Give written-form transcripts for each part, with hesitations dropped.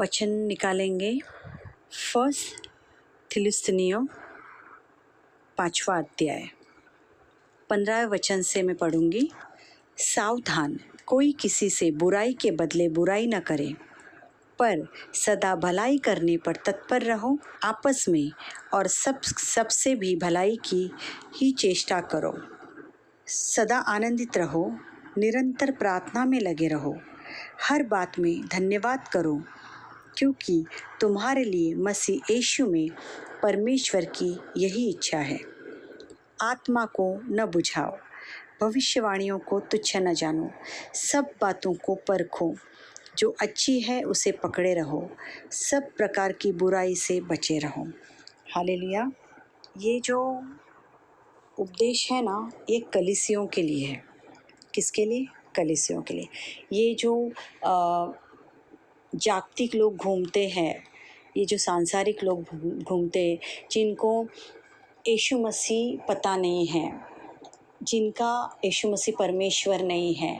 वचन निकालेंगे। फर्स्ट थिस्सलुनीय 5वां अध्याय 15वें वचन से मैं पढ़ूंगी। सावधान, कोई किसी से बुराई के बदले बुराई न करे, पर सदा भलाई करने पर तत्पर रहो। आपस में और सबसे भी भलाई की ही चेष्टा करो। सदा आनंदित रहो, निरंतर प्रार्थना में लगे रहो, हर बात में धन्यवाद करो, क्योंकि तुम्हारे लिए मसीह यीशु में परमेश्वर की यही इच्छा है। आत्मा को न बुझाओ, भविष्यवाणियों को तुच्छ न जानो, सब बातों को परखो, जो अच्छी है उसे पकड़े रहो, सब प्रकार की बुराई से बचे रहो। हालेलुया। ये जो उपदेश है ना, ये कलीसियों के लिए है। किसके लिए? कलीसियों के लिए। ये जो जागतिक लोग घूमते हैं, ये जो सांसारिक लोग घूमते हैं, जिनको यीशु मसीह पता नहीं है, जिनका यीशु मसीह परमेश्वर नहीं है,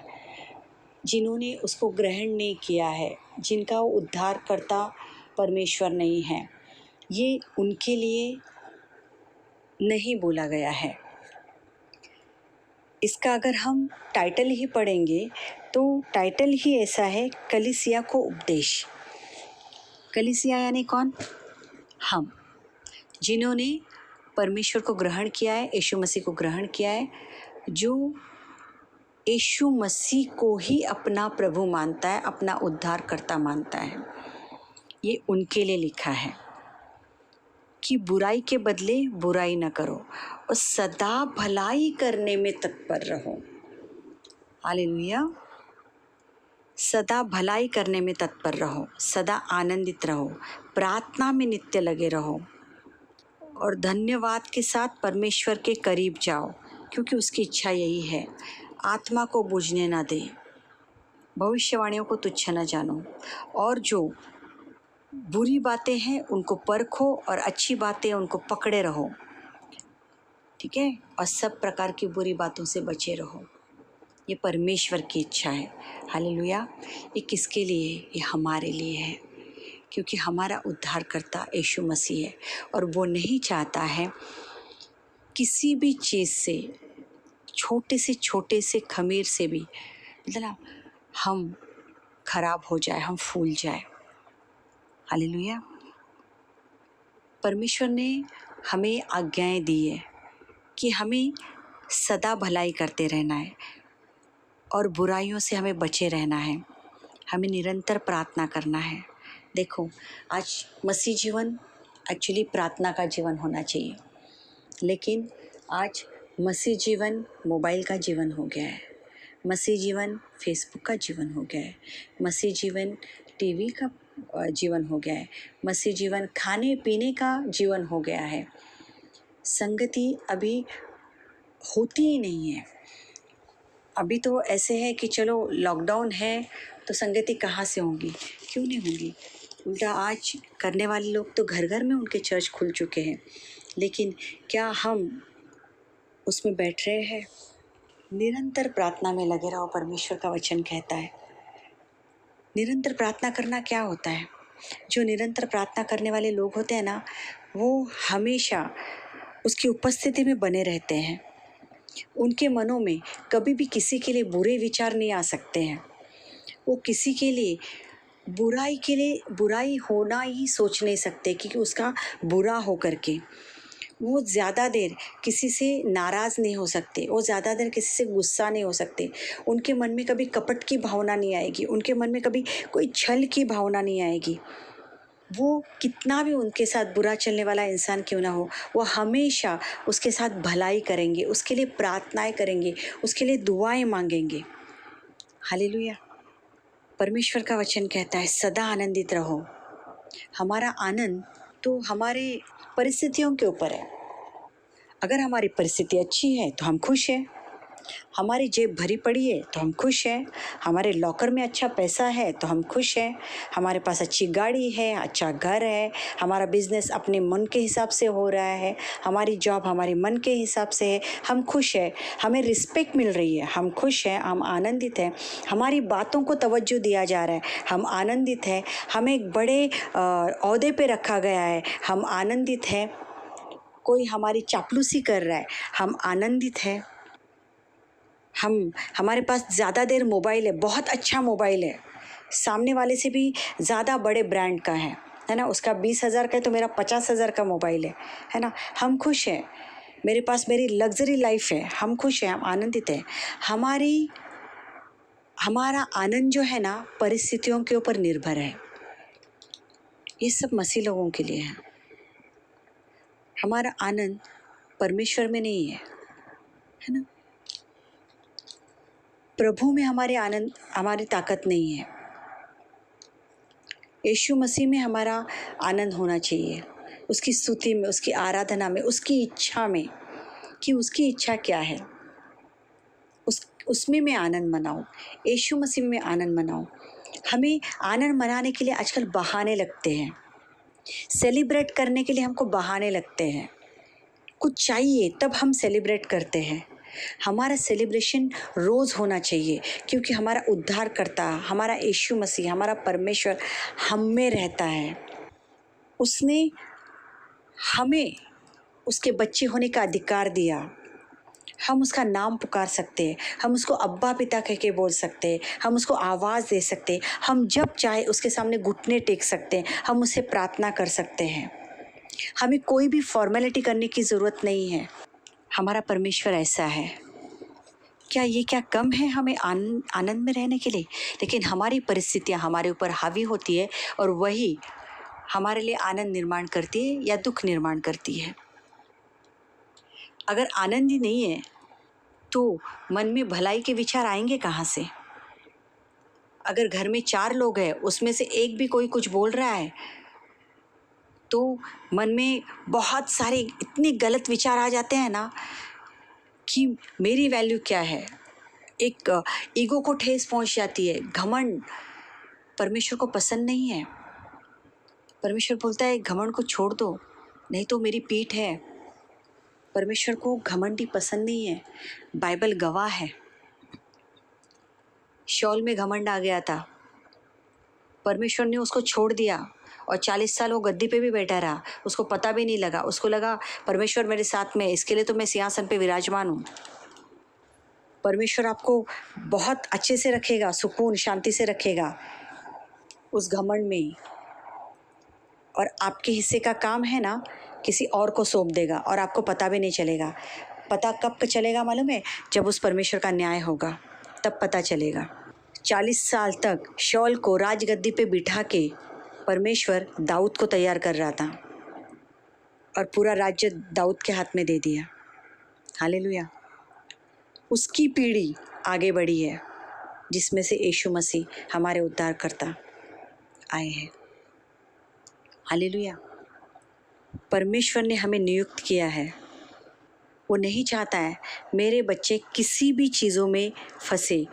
जिन्होंने उसको ग्रहण नहीं किया है, जिनका वो उद्धारकर्ता परमेश्वर नहीं है, ये उनके लिए नहीं बोला गया है। इसका अगर हम टाइटल ही पढ़ेंगे तो टाइटल ही ऐसा है, कलीसिया को उपदेश। कलीसिया यानी कौन? हम, जिन्होंने परमेश्वर को ग्रहण किया है, यीशु मसीह को ग्रहण किया है, जो यीशु मसीह को ही अपना प्रभु मानता है, अपना उद्धारकर्ता मानता है। ये उनके लिए लिखा है कि बुराई के बदले बुराई न करो और सदा भलाई करने में तत्पर रहो। हालेलुया। सदा भलाई करने में तत्पर रहो, सदा आनंदित रहो, प्रार्थना में नित्य लगे रहो और धन्यवाद के साथ परमेश्वर के करीब जाओ, क्योंकि उसकी इच्छा यही है। आत्मा को बुझने ना दे, भविष्यवाणियों को तुच्छ न जानो, और जो बुरी बातें हैं उनको परखो और अच्छी बातें उनको पकड़े रहो, ठीक है, और सब प्रकार की बुरी बातों से बचे रहो। ये परमेश्वर की इच्छा है। हालेलुया। ये किसके लिए? ये हमारे लिए है, क्योंकि हमारा उद्धारकर्ता यीशु मसीह है और वो नहीं चाहता है किसी भी चीज़ से, छोटे से खमीर से भी, मतलब हम खराब हो जाए, हम फूल जाए। हालेलुया। परमेश्वर ने हमें आज्ञाएं दी है कि हमें सदा भलाई करते रहना है और बुराइयों से हमें बचे रहना है, हमें निरंतर प्रार्थना करना है। देखो, आज मसीह जीवन एक्चुअली प्रार्थना का जीवन होना चाहिए, लेकिन आज मसीह जीवन मोबाइल का जीवन हो गया है, मसीह जीवन फेसबुक का जीवन हो गया है, मसीह जीवन टीवी का जीवन हो गया है, मसीह जीवन खाने पीने का जीवन हो गया है। संगति अभी होती ही नहीं है। अभी तो ऐसे है कि चलो लॉकडाउन है तो संगति कहाँ से होंगी, क्यों नहीं होंगी। उल्टा आज करने वाले लोग तो घर घर में उनके चर्च खुल चुके हैं, लेकिन क्या हम उसमें बैठ रहे हैं? निरंतर प्रार्थना में लगे रहो, परमेश्वर का वचन कहता है। निरंतर प्रार्थना करना क्या होता है? जो निरंतर प्रार्थना करने वाले लोग होते हैं ना, वो हमेशा उसकी उपस्थिति में बने रहते हैं। उनके मनों में कभी भी किसी के लिए बुरे विचार नहीं आ सकते हैं। वो किसी के लिए बुराई होना ही सोच नहीं सकते, क्योंकि उसका बुरा हो करके वो ज़्यादा देर किसी से नाराज़ नहीं हो सकते, वो ज़्यादा देर किसी से गुस्सा नहीं हो सकते। उनके मन में कभी कपट की भावना नहीं आएगी, उनके मन में कभी कोई छल की भावना नहीं आएगी। वो कितना भी उनके साथ बुरा चलने वाला इंसान क्यों ना हो, वो हमेशा उसके साथ भलाई करेंगे, उसके लिए प्रार्थनाएं करेंगे, उसके लिए दुआएं मांगेंगे। हालेलुया। परमेश्वर का वचन कहता है सदा आनंदित रहो। हमारा आनंद तो हमारे परिस्थितियों के ऊपर है। अगर हमारी परिस्थिति अच्छी है तो हम खुश हैं, हमारी जेब भरी पड़ी है तो हम खुश हैं, हमारे लॉकर में अच्छा पैसा है तो हम खुश हैं, हमारे पास अच्छी गाड़ी है, अच्छा घर है, हमारा बिजनेस अपने मन के हिसाब से हो रहा है, हमारी जॉब हमारे मन के हिसाब से है, हम खुश हैं, हमें रिस्पेक्ट मिल रही है, हम खुश हैं, हम आनंदित हैं, हमारी बातों को तवज्जो दिया जा रहा है, हम आनंदित हैं, हमें एक बड़े ओहदे पे रखा गया है, हम आनंदित हैं, कोई हमारी चापलूसी कर रहा है, हम आनंदित हैं, हमारे पास ज़्यादा देर मोबाइल है, बहुत अच्छा मोबाइल है, सामने वाले से भी ज़्यादा बड़े ब्रांड का है ना, उसका 20,000 का है तो मेरा 50,000 का मोबाइल है ना, हम खुश हैं, मेरे पास मेरी लग्जरी लाइफ है, हम खुश हैं, हम आनंदित हैं, हमारा आनंद जो है ना परिस्थितियों के ऊपर निर्भर है। ये सब मसीह लोगों के लिए है। हमारा आनंद परमेश्वर में नहीं है ना, प्रभु में हमारी ताकत नहीं है। यीशु मसीह में हमारा आनंद होना चाहिए, उसकी स्तुति में, उसकी आराधना में, उसकी इच्छा में, कि उसकी इच्छा क्या है, उसमें मैं आनंद मनाऊं, यीशु मसीह में आनंद मनाऊं। हमें आनंद मनाने के लिए आजकल बहाने लगते हैं, सेलिब्रेट करने के लिए हमको बहाने लगते हैं, कुछ चाहिए तब हम सेलिब्रेट करते हैं। हमारा सेलिब्रेशन रोज़ होना चाहिए, क्योंकि हमारा उद्धारकर्ता, हमारा यीशु मसीह, हमारा परमेश्वर हम में रहता है। उसने हमें उसके बच्चे होने का अधिकार दिया, हम उसका नाम पुकार सकते हैं, हम उसको अब्बा पिता कह के बोल सकते हैं, हम उसको आवाज़ दे सकते हैं, हम जब चाहे उसके सामने घुटने टेक सकते हैं, हम उससे प्रार्थना कर सकते हैं। हमें कोई भी फॉर्मेलिटी करने की ज़रूरत नहीं है। हमारा परमेश्वर ऐसा है। क्या कम है हमें आनंद में रहने के लिए? लेकिन हमारी परिस्थितियाँ हमारे ऊपर हावी होती है और वही हमारे लिए आनंद निर्माण करती है या दुख निर्माण करती है। अगर आनंद ही नहीं है तो मन में भलाई के विचार आएंगे कहाँ से? अगर घर में 4 लोग हैं, उसमें से एक भी कोई कुछ बोल रहा है तो मन में बहुत सारे इतने गलत विचार आ जाते हैं ना कि मेरी वैल्यू क्या है, एक ईगो को ठेस पहुंच जाती है। घमंड परमेश्वर को पसंद नहीं है। परमेश्वर बोलता है घमंड को छोड़ दो, नहीं तो मेरी पीठ है। परमेश्वर को घमंडी पसंद नहीं है, बाइबल गवाह है। शौल में घमंड आ गया था, परमेश्वर ने उसको छोड़ दिया और 40 साल वो गद्दी पे भी बैठा रहा, उसको पता भी नहीं लगा। उसको लगा परमेश्वर मेरे साथ में, इसके लिए तो मैं सिंहासन पे विराजमान हूँ। परमेश्वर आपको बहुत अच्छे से रखेगा, सुकून शांति से रखेगा उस घमंड में ही। और आपके हिस्से का काम है ना, किसी और को सौंप देगा और आपको पता भी नहीं चलेगा। पता कब चलेगा मालूम है? जब उस परमेश्वर का न्याय होगा, तब पता चलेगा। 40 साल तक शौल को राजगद्दी पे बिठा के परमेश्वर दाऊद को तैयार कर रहा था और पूरा राज्य दाऊद के हाथ में दे दिया। हालेलुया। उसकी पीढ़ी आगे बढ़ी है जिसमें से यीशु मसीह हमारे उद्धारकर्ता आए हैं। हालेलुया। परमेश्वर ने हमें नियुक्त किया है। वो नहीं चाहता है मेरे बच्चे किसी भी चीज़ों में फंसे।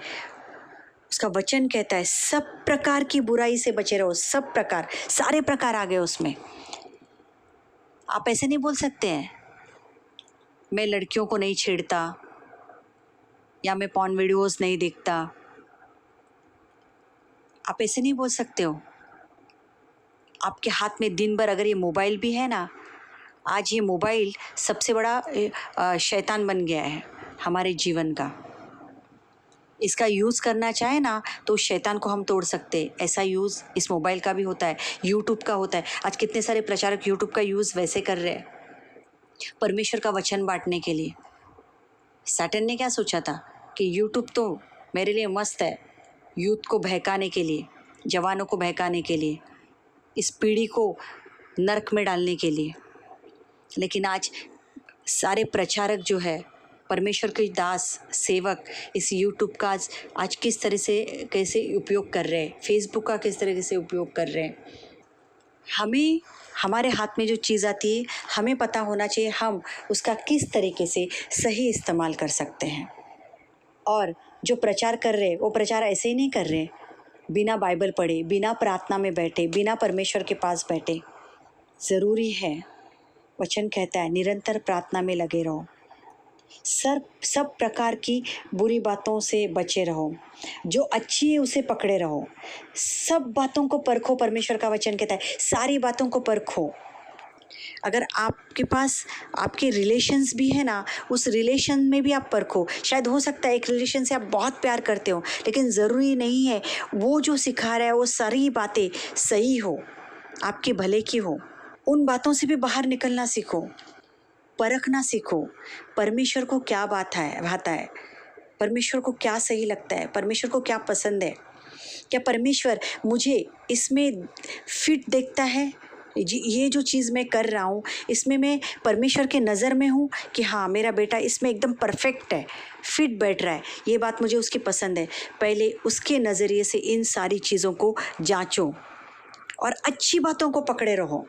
उसका वचन कहता है सब प्रकार की बुराई से बचे रहो। सब प्रकार, सारे प्रकार आ गए उसमें। आप ऐसे नहीं बोल सकते हैं मैं लड़कियों को नहीं छेड़ता या मैं पॉर्न वीडियोस नहीं देखता। आप ऐसे नहीं बोल सकते हो। आपके हाथ में दिन भर अगर ये मोबाइल भी है ना, आज ये मोबाइल सबसे बड़ा शैतान बन गया है हमारे जीवन का। इसका यूज़ करना चाहे ना तो शैतान को हम तोड़ सकते। ऐसा यूज़ इस मोबाइल का भी होता है, यूट्यूब का होता है। आज कितने सारे प्रचारक यूट्यूब का यूज़ वैसे कर रहे हैं परमेश्वर का वचन बांटने के लिए। सैटन ने क्या सोचा था कि यूट्यूब तो मेरे लिए मस्त है, यूथ को बहकाने के लिए, जवानों को बहकाने के लिए, इस पीढ़ी को नरक में डालने के लिए। लेकिन आज सारे प्रचारक जो है, परमेश्वर के दास सेवक, इस यूट्यूब का आज किस तरह से कैसे उपयोग कर रहे हैं, फेसबुक का किस तरह से उपयोग कर रहे हैं। हमें हमारे हाथ में जो चीज़ आती है हमें पता होना चाहिए हम उसका किस तरीके से सही इस्तेमाल कर सकते हैं। और जो प्रचार कर रहे वो प्रचार ऐसे ही नहीं कर रहे बिना बाइबल पढ़े, बिना प्रार्थना में बैठे, बिना परमेश्वर के पास बैठे। ज़रूरी है, वचन कहता है निरंतर प्रार्थना में लगे रहो, सब प्रकार की बुरी बातों से बचे रहो, जो अच्छी है उसे पकड़े रहो, सब बातों को परखो। परमेश्वर का वचन कहता है सारी बातों को परखो। अगर आपके पास आपके रिलेशंस भी है ना, उस रिलेशन में भी आप परखो। शायद हो सकता है एक रिलेशन से आप बहुत प्यार करते हो, लेकिन ज़रूरी नहीं है वो जो सिखा रहा है वो सारी बातें सही हो, आपके भले की हो। उन बातों से भी बाहर निकलना सीखो, परखना सीखो। परमेश्वर को क्या बात है भाता है, परमेश्वर को क्या सही लगता है, परमेश्वर को क्या पसंद है, क्या परमेश्वर मुझे इसमें फिट देखता है, ये जो चीज़ मैं कर रहा हूँ इसमें मैं परमेश्वर के नज़र में हूँ कि हाँ मेरा बेटा इसमें एकदम परफेक्ट है, फिट बैठ रहा है, ये बात मुझे उसकी पसंद है। पहले उसके नज़रिए से इन सारी चीज़ों को जांचो और अच्छी बातों को पकड़े रहो।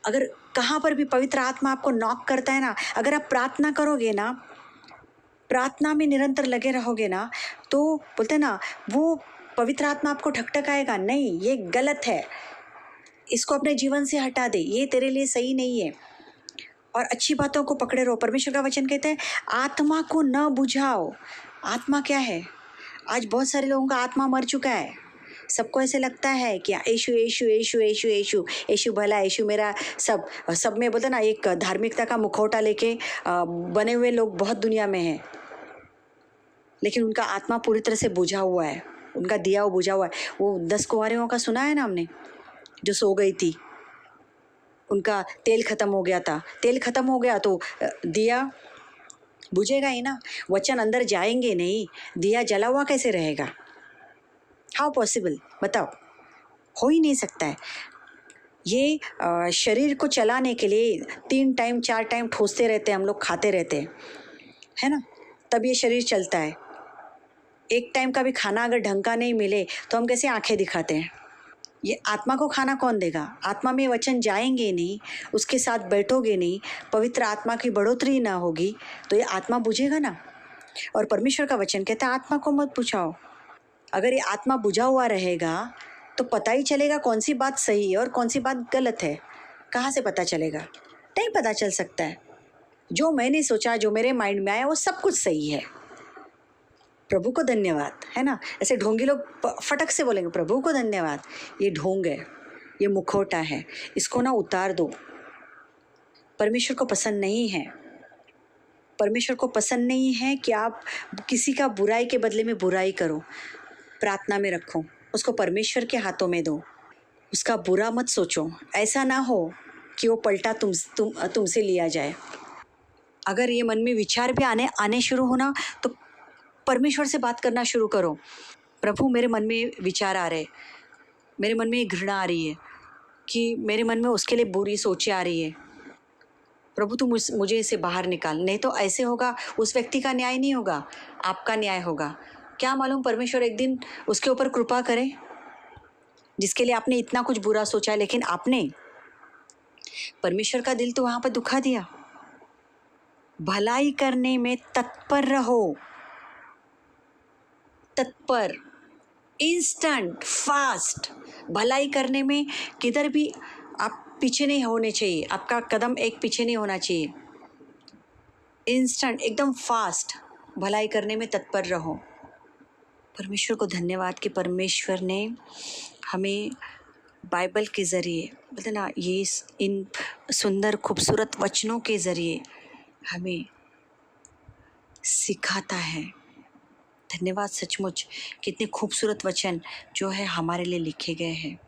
अगर कहाँ पर भी पवित्र आत्मा आपको नॉक करता है ना, अगर आप प्रार्थना करोगे ना, प्रार्थना में निरंतर लगे रहोगे ना, तो बोलते हैं ना वो पवित्र आत्मा आपको ठकठकाएगा नहीं, ये गलत है, इसको अपने जीवन से हटा दे, ये तेरे लिए सही नहीं है। और अच्छी बातों को पकड़े रहो। परमेश्वर का वचन कहता है आत्मा को न बुझाओ। आत्मा क्या है? आज बहुत सारे लोगों का आत्मा मर चुका है। सबको ऐसे लगता है कि यीशु यीशु यीशु यीशु यीशु यीशु भला, यीशु मेरा सब में बोलते ना एक धार्मिकता का मुखौटा लेके बने हुए लोग बहुत दुनिया में हैं, लेकिन उनका आत्मा पूरी तरह से बुझा हुआ है, उनका दिया हुआ बुझा हुआ है। वो 10 कुंवारियों का सुना है ना हमने, जो सो गई थी, उनका तेल खत्म हो गया था। तेल खत्म हो गया तो दिया बुझेगा ही ना, वचन अंदर जाएंगे नहीं, दिया जला हुआ कैसे रहेगा? हाउ पॉसिबल, बताओ, हो ही नहीं सकता है। ये शरीर को चलाने के लिए 3 टाइम 4 टाइम ठोसते रहते हैं हम लोग, खाते रहते हैं, है ना, तब ये शरीर चलता है। एक टाइम का भी खाना अगर ढंग का नहीं मिले तो हम कैसे आंखें दिखाते हैं? ये आत्मा को खाना कौन देगा? आत्मा में वचन जाएंगे नहीं, उसके साथ बैठोगे नहीं, पवित्र आत्मा की बढ़ोतरी ना होगी तो ये आत्मा बुझेगा ना। और परमेश्वर का वचन कहता है आत्मा को मत बुझाओ। अगर ये आत्मा बुझा हुआ रहेगा तो पता ही चलेगा कौन सी बात सही है और कौन सी बात गलत है। कहाँ से पता चलेगा? नहीं पता चल सकता है। जो मैंने सोचा, जो मेरे माइंड में आया वो सब कुछ सही है। प्रभु को धन्यवाद, है ना। ऐसे ढोंगी लोग फटक से बोलेंगे प्रभु को धन्यवाद। ये ढोंग है, ये मुखौटा है, इसको ना उतार दो। परमेश्वर को पसंद नहीं है, परमेश्वर को पसंद नहीं है कि आप किसी का बुराई के बदले में बुराई करो। प्रार्थना में रखो, उसको परमेश्वर के हाथों में दो, उसका बुरा मत सोचो। ऐसा ना हो कि वो पलटा तुमसे लिया जाए। अगर ये मन में विचार भी आने शुरू होना तो परमेश्वर से बात करना शुरू करो। प्रभु मेरे मन में विचार आ रहे, मेरे मन में घृणा आ रही है, कि मेरे मन में उसके लिए बुरी सोचें आ रही है, प्रभु तू मुझे इसे बाहर निकाल। नहीं तो ऐसे होगा, उस व्यक्ति का न्याय नहीं होगा, आपका न्याय होगा। क्या मालूम परमेश्वर एक दिन उसके ऊपर कृपा करे, जिसके लिए आपने इतना कुछ बुरा सोचा है, लेकिन आपने परमेश्वर का दिल तो वहाँ पर दुखा दिया। भलाई करने में तत्पर रहो, तत्पर, इंस्टेंट, फास्ट। भलाई करने में किधर भी आप पीछे नहीं होने चाहिए, आपका कदम एक पीछे नहीं होना चाहिए। इंस्टेंट, एकदम फास्ट भलाई करने में तत्पर रहो। परमेश्वर को धन्यवाद कि परमेश्वर ने हमें बाइबल के ज़रिए, बोलते ना, ये इन सुंदर खूबसूरत वचनों के ज़रिए हमें सिखाता है। धन्यवाद सचमुच, कितने खूबसूरत वचन जो है हमारे लिए लिखे गए हैं।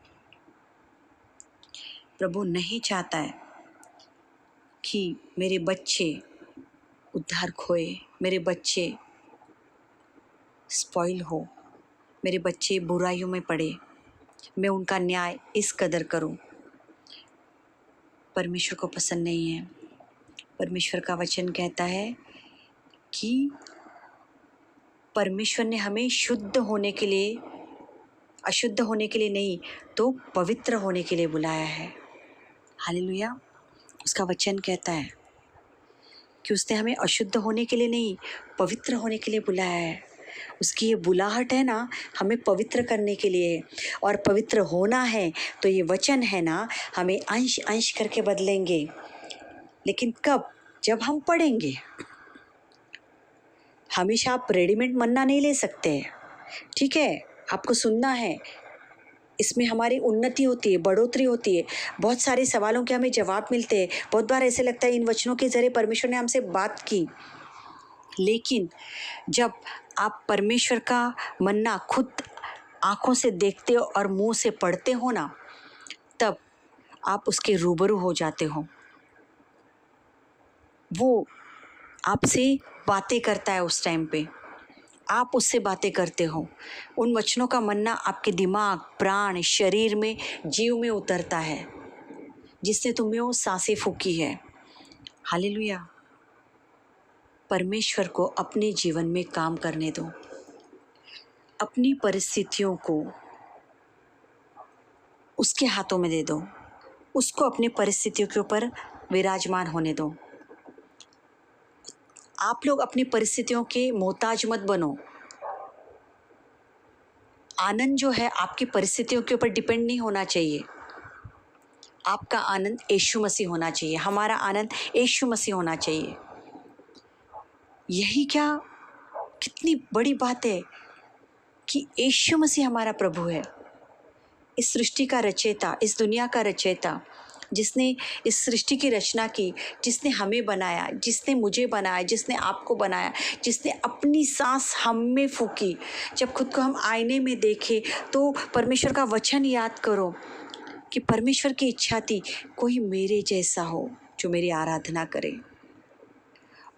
प्रभु नहीं चाहता है कि मेरे बच्चे उद्धार खोए, मेरे बच्चे स्पॉइल हो, मेरे बच्चे बुराइयों में पड़े, मैं उनका न्याय इस कदर करूं। परमेश्वर को पसंद नहीं है। परमेश्वर का वचन कहता है कि परमेश्वर ने हमें शुद्ध होने के लिए, अशुद्ध होने के लिए नहीं, तो पवित्र होने के लिए बुलाया है। हालेलुया। उसका वचन कहता है कि उसने हमें अशुद्ध होने के लिए नहीं, पवित्र होने के लिए बुलाया है। उसकी ये बुलाहट है ना, हमें पवित्र करने के लिए है। और पवित्र होना है तो ये वचन है ना, हमें अंश अंश करके बदलेंगे। लेकिन कब? जब हम पढ़ेंगे। हमेशा आप रेडीमेड मन्ना नहीं ले सकते, ठीक है? आपको सुनना है, इसमें हमारी उन्नति होती है, बढ़ोतरी होती है। बहुत सारे सवालों के हमें जवाब मिलते हैं। बहुत बार ऐसे लगता है इन वचनों के जरिए परमेश्वर ने हमसे बात की। लेकिन जब आप परमेश्वर का मन्ना खुद आंखों से देखते हो और मुंह से पढ़ते हो ना, तब आप उसके रूबरू हो जाते हो। वो आपसे बातें करता है उस टाइम पे, आप उससे बातें करते हो। उन वचनों का मन्ना आपके दिमाग, प्राण, शरीर में, जीव में उतरता है, जिसने तुम्हें वो सांसें फूंकी है। हालेलुया। परमेश्वर को अपने जीवन में काम करने दो। अपनी परिस्थितियों को उसके हाथों में दे दो। उसको अपनी परिस्थितियों के ऊपर विराजमान होने दो। आप लोग अपनी परिस्थितियों के मोहताज मत बनो। आनंद जो है आपकी परिस्थितियों के ऊपर डिपेंड नहीं होना चाहिए। आपका आनंद यीशु मसीह होना चाहिए। हमारा आनंद यीशु मसीह होना चाहिए। यही क्या कितनी बड़ी बात है कि यीशु मसीह हमारा प्रभु है, इस सृष्टि का रचयिता, इस दुनिया का रचयिता, जिसने इस सृष्टि की रचना की, जिसने हमें बनाया, जिसने मुझे बनाया, जिसने आपको बनाया, जिसने अपनी सांस हम में फूकी। जब खुद को हम आईने में देखें तो परमेश्वर का वचन याद करो कि परमेश्वर की इच्छा थी कोई मेरे जैसा हो जो मेरी आराधना करे।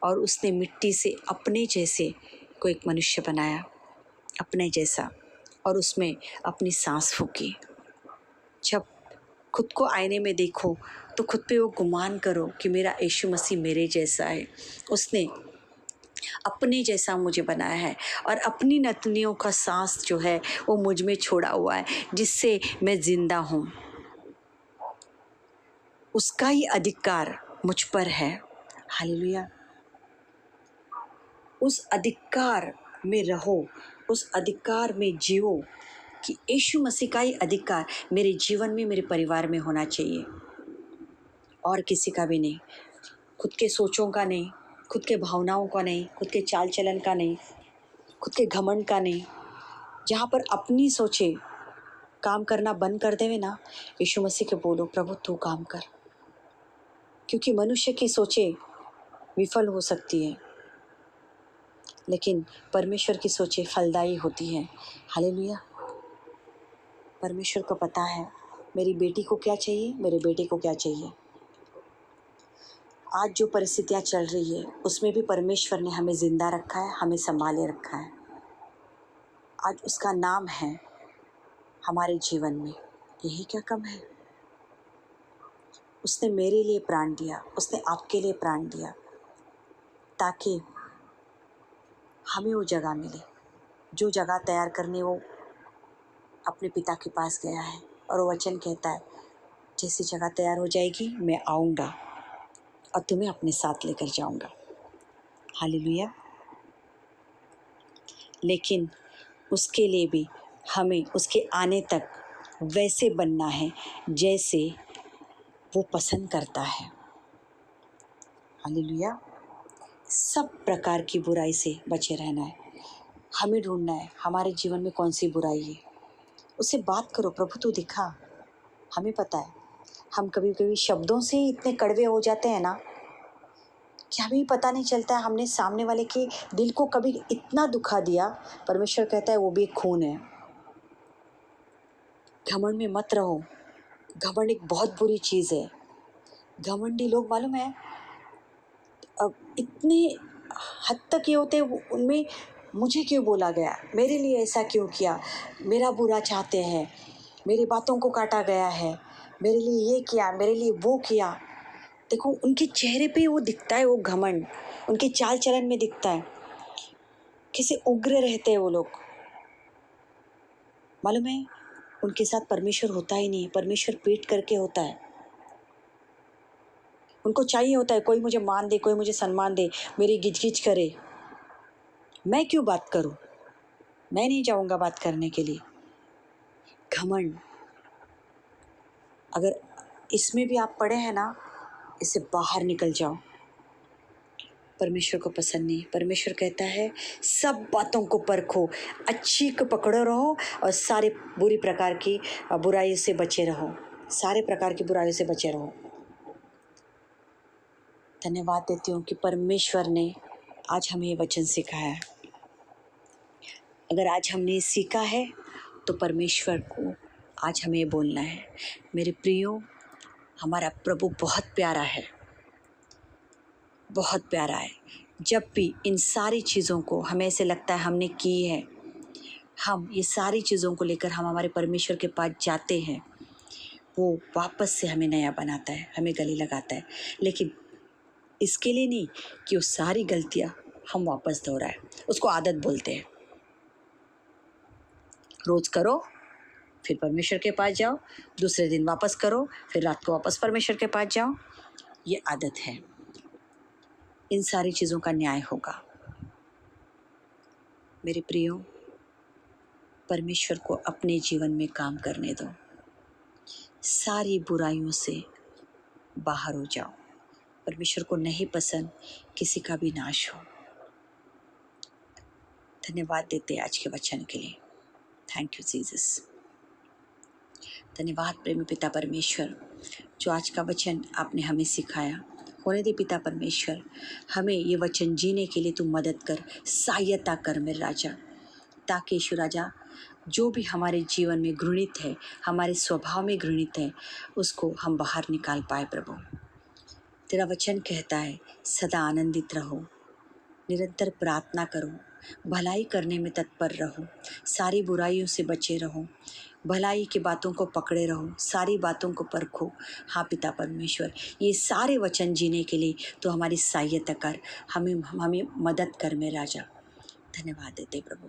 और उसने मिट्टी से अपने जैसे को एक मनुष्य बनाया, अपने जैसा, और उसमें अपनी सांस फूकी। जब खुद को आईने में देखो तो खुद पे वो गुमान करो कि मेरा यीशु मसीह मेरे जैसा है। उसने अपने जैसा मुझे बनाया है और अपनी नतनियों का सांस जो है वो मुझ में छोड़ा हुआ है, जिससे मैं जिंदा हूँ। उसका ही अधिकार मुझ पर है। हालेलुया। उस अधिकार में रहो, उस अधिकार में जियो कि यीशु मसीह का ही अधिकार मेरे जीवन में, मेरे परिवार में होना चाहिए, और किसी का भी नहीं। खुद के सोचों का नहीं, खुद के भावनाओं का नहीं, खुद के चाल चलन का नहीं, खुद के घमंड का नहीं। जहाँ पर अपनी सोचे काम करना बंद कर देवे ना, यीशु मसीह के बोलो प्रभु तू काम कर। क्योंकि मनुष्य की सोचे विफल हो सकती है, लेकिन परमेश्वर की सोचे फलदायी होती हैं। हालेलुया। परमेश्वर को पता है मेरी बेटी को क्या चाहिए, मेरे बेटे को क्या चाहिए। आज जो परिस्थितियाँ चल रही है उसमें भी परमेश्वर ने हमें जिंदा रखा है, हमें संभाले रखा है। आज उसका नाम है हमारे जीवन में। यही क्या कम है? उसने मेरे लिए प्राण दिया, उसने आपके लिए प्राण दिया, ताकि हमें वो जगह मिले। जो जगह तैयार करने वो अपने पिता के पास गया है, और वो वचन कहता है जैसी जगह तैयार हो जाएगी मैं आऊँगा और तुम्हें अपने साथ लेकर जाऊँगा। हालेलुया। लेकिन उसके लिए भी हमें उसके आने तक वैसे बनना है जैसे वो पसंद करता है। हालेलुया। सब प्रकार की बुराई से बचे रहना है। हमें ढूंढना है हमारे जीवन में कौन सी बुराई है। उससे बात करो, प्रभु तू दिखा। हमें पता है हम कभी कभी शब्दों से ही इतने कड़वे हो जाते हैं ना कि हमें पता नहीं चलता है हमने सामने वाले के दिल को कभी इतना दुखा दिया। परमेश्वर कहता है वो भी एक खून है। घमंड में मत रहो। घमंड एक बहुत बुरी चीज़ है। घमंडी लोग मालूम है अब इतने हद तक ये होते हैं, उनमें मुझे क्यों बोला गया, मेरे लिए ऐसा क्यों किया, मेरा बुरा चाहते हैं, मेरी बातों को काटा गया है, मेरे लिए ये किया, मेरे लिए वो किया। देखो उनके चेहरे पे वो दिखता है, वो घमंड उनके चाल चलन में दिखता है। कैसे उग्र रहते हैं वो लोग। मालूम है उनके साथ परमेश्वर होता ही नहीं है, परमेश्वर पेट करके होता है। उनको चाहिए होता है कोई मुझे मान दे, कोई मुझे सम्मान दे, मेरी गिच-गिच करे। मैं क्यों बात करूं? मैं नहीं जाऊंगा बात करने के लिए। घमंड, अगर इसमें भी आप पड़े हैं ना, इससे बाहर निकल जाओ। परमेश्वर को पसंद नहीं। परमेश्वर कहता है सब बातों को परखो, अच्छी को पकड़ो रहो और सारे बुरी प्रकार की बुराई से बचे रहो, सारे प्रकार की बुराई से बचे रहो। धन्यवाद देती हूँ कि परमेश्वर ने आज हमें ये वचन सिखाया है। अगर आज हमने सीखा है तो परमेश्वर को आज हमें ये बोलना है, मेरे प्रियो, हमारा प्रभु बहुत प्यारा है, बहुत प्यारा है। जब भी इन सारी चीज़ों को हमें ऐसे लगता है हमने की है, हम ये सारी चीज़ों को लेकर हम हमारे परमेश्वर के पास जाते हैं, वो वापस से हमें नया बनाता है, हमें गले लगाता है। लेकिन इसके लिए नहीं कि वो सारी गलतियाँ हम वापस दोहराएं, उसको आदत बोलते हैं। रोज़ करो, फिर परमेश्वर के पास जाओ, दूसरे दिन वापस करो, फिर रात को वापस परमेश्वर के पास जाओ, ये आदत है। इन सारी चीज़ों का न्याय होगा। मेरे प्रियो, परमेश्वर को अपने जीवन में काम करने दो, सारी बुराइयों से बाहर हो जाओ। परमेश्वर को नहीं पसंद किसी का भी नाश हो। धन्यवाद देते आज के वचन के लिए। Thank you Jesus. धन्यवाद प्रेमी पिता परमेश्वर, जो आज का वचन आपने हमें सिखाया। होने दे पिता परमेश्वर, हमें ये वचन जीने के लिए तू मदद कर, सहायता कर मेरे राजा, ताकि यीशु राजा जो भी हमारे जीवन में घृणित है, हमारे स्वभाव में घृणित है, उसको हम बाहर निकाल पाए। प्रभु, तेरा वचन कहता है सदा आनंदित रहो, निरंतर प्रार्थना करो, भलाई करने में तत्पर रहो, सारी बुराइयों से बचे रहो, भलाई की बातों को पकड़े रहो, सारी बातों को परखो। हाँ पिता परमेश्वर, ये सारे वचन जीने के लिए तो हमारी सहायता कर, हमें मदद कर मेरे राजा। धन्यवाद देते प्रभु।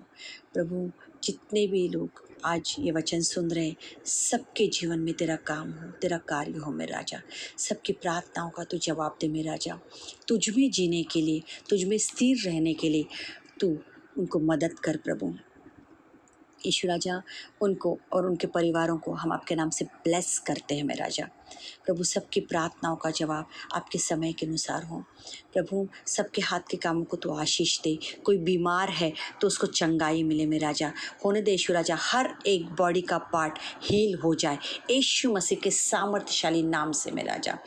प्रभु, जितने भी लोग आज ये वचन सुन रहे हैं, सबके जीवन में तेरा काम हो, तेरा कार्य हो मेरे राजा। सबकी प्रार्थनाओं का तू जवाब दे मेरे राजा। तुझ में जीने के लिए, तुझ में स्थिर रहने के लिए तू उनको मदद कर प्रभु। यीशु राजा, उनको और उनके परिवारों को हम आपके नाम से ब्लेस करते हैं मेरे राजा। प्रभु, सबकी प्रार्थनाओं का जवाब आपके समय के अनुसार हो। प्रभु, सबके हाथ के कामों को तो आशीष दे। कोई बीमार है तो उसको चंगाई मिले मेरे राजा। होने दे यीशु राजा, हर एक बॉडी का पार्ट हील हो जाए यीशु मसीह के सामर्थ्यशाली नाम से मेरे राजा।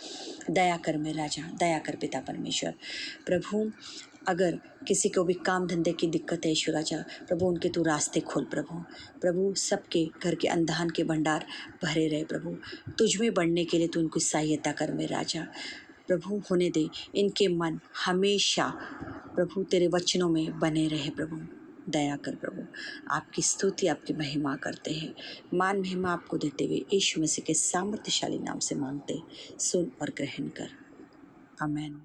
दया कर मेरे राजा, दया कर पिता परमेश्वर। प्रभु, अगर किसी को भी काम धंधे की दिक्कत है यीशु राजा, प्रभु उनके तू रास्ते खोल प्रभु। प्रभु, सबके घर के अंधान के भंडार भरे रहे प्रभु। तुझ में बढ़ने के लिए तू उनकी सहायता कर मेरे राजा। प्रभु, होने दे इनके मन हमेशा प्रभु तेरे वचनों में बने रहे प्रभु। दया कर प्रभु। आपकी स्तुति, आपकी महिमा करते हैं, मान महिमा आपको देते हुए यीशु मसीह के सामर्थ्यशाली नाम से मांगते, सुन और ग्रहण कर। आमीन।